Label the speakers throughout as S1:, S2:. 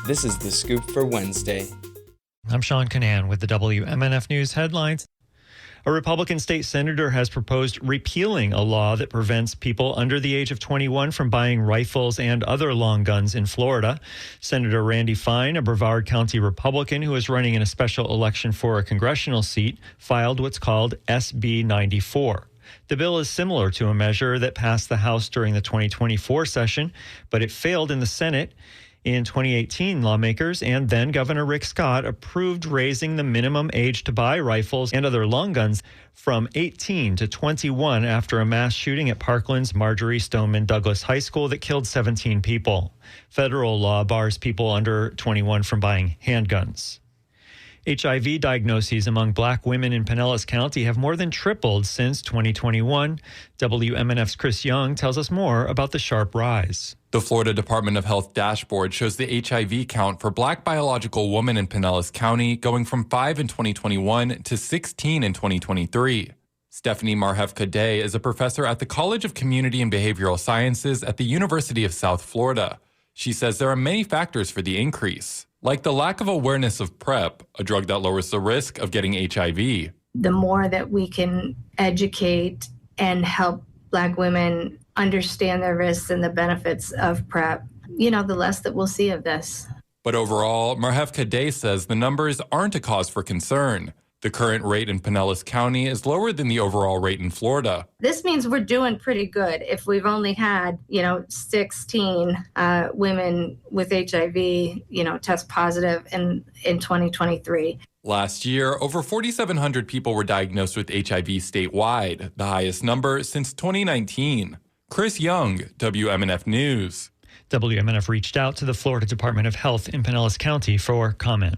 S1: This is The Scoop for Wednesday.
S2: I'm Sean Canan with the WMNF News headlines. A Republican state senator has proposed repealing a law that prevents people under the age of 21 from buying rifles and other long guns in Florida. Senator Randy Fine, a Brevard County Republican who is running in a special election for a congressional seat, filed what's called SB 94. The bill is similar to a measure that passed the House during the 2024 session, but it failed in the Senate. In 2018, lawmakers and then Governor Rick Scott approved raising the minimum age to buy rifles and other long guns from 18 to 21 after a mass shooting at Parkland's Marjorie Stoneman Douglas High School that killed 17 people. Federal law bars people under 21 from buying handguns. HIV diagnoses among black women in Pinellas County have more than tripled since 2021. WMNF's Chris Young tells us more about the sharp rise.
S3: The Florida Department of Health dashboard shows the HIV count for black biological women in Pinellas County going from 5 in 2021 to 16 in 2023. Stephanie Marhef-Cadet is a professor at the College of Community and Behavioral Sciences at the University of South Florida. She says there are many factors for the increase, like the lack of awareness of PrEP, a drug that lowers the risk of getting HIV.
S4: The more that we can educate and help Black women understand their risks and the benefits of PrEP, the less that we'll see of this.
S3: But overall, Marhef-Cadet says the numbers aren't a cause for concern. The current rate in Pinellas County is lower than the overall rate in Florida.
S4: This means we're doing pretty good if we've only had, 16 women with HIV, test positive in 2023.
S3: Last year, over 4,700 people were diagnosed with HIV statewide, the highest number since 2019. Chris Young, WMNF News.
S2: WMNF reached out to the Florida Department of Health in Pinellas County for comment.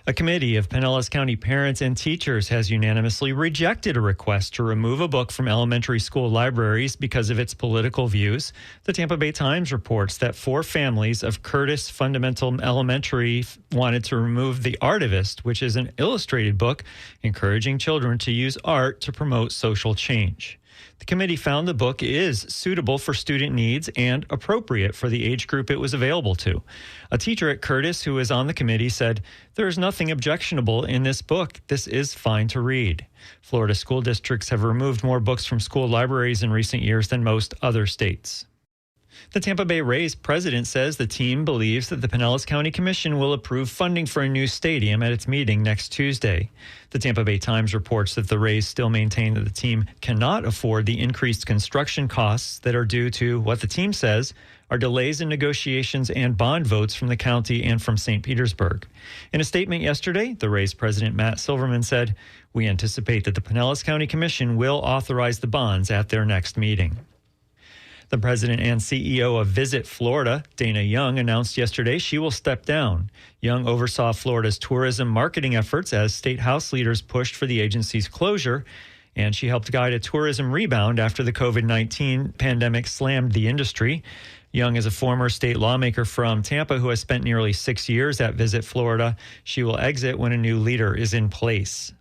S2: A committee of Pinellas County parents and teachers has unanimously rejected a request to remove a book from elementary school libraries because of its political views. The Tampa Bay Times reports that 4 families of Curtis Fundamental Elementary wanted to remove The Artivist, which is an illustrated book encouraging children to use art to promote social change. The committee found the book is suitable for student needs and appropriate for the age group it was available to. A teacher at Curtis who is on the committee said, "There is nothing objectionable in this book. This is fine to read." Florida school districts have removed more books from school libraries in recent years than most other states. The Tampa Bay Rays president says the team believes that the Pinellas County Commission will approve funding for a new stadium at its meeting next Tuesday. The Tampa Bay Times reports that the Rays still maintain that the team cannot afford the increased construction costs that are due to what the team says are delays in negotiations and bond votes from the county and from St. Petersburg. In a statement yesterday, the Rays president Matt Silverman said, "We anticipate that the Pinellas County Commission will authorize the bonds at their next meeting." The president and CEO of Visit Florida, Dana Young, announced yesterday she will step down. Young oversaw Florida's tourism marketing efforts as state house leaders pushed for the agency's closure, and she helped guide a tourism rebound after the COVID-19 pandemic slammed the industry. Young is a former state lawmaker from Tampa who has spent nearly 6 years at Visit Florida. She will exit when a new leader is in place.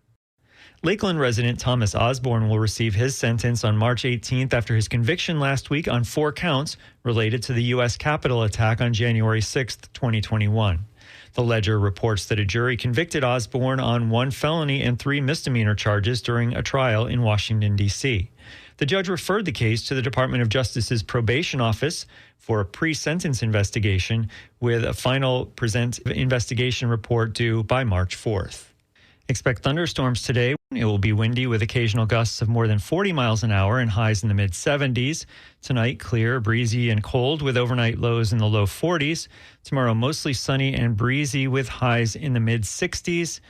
S2: Lakeland resident Thomas Osborne will receive his sentence on March 18th after his conviction last week on 4 counts related to the U.S. Capitol attack on January 6th, 2021. The Ledger reports that a jury convicted Osborne on 1 felony and 3 misdemeanor charges during a trial in Washington, D.C. The judge referred the case to the Department of Justice's probation office for a pre-sentence investigation with a final investigation report due by March 4th. Expect thunderstorms today. It will be windy with occasional gusts of more than 40 miles an hour and highs in the mid-70s. Tonight, clear, breezy, and cold with overnight lows in the low 40s. Tomorrow, mostly sunny and breezy with highs in the mid-60s.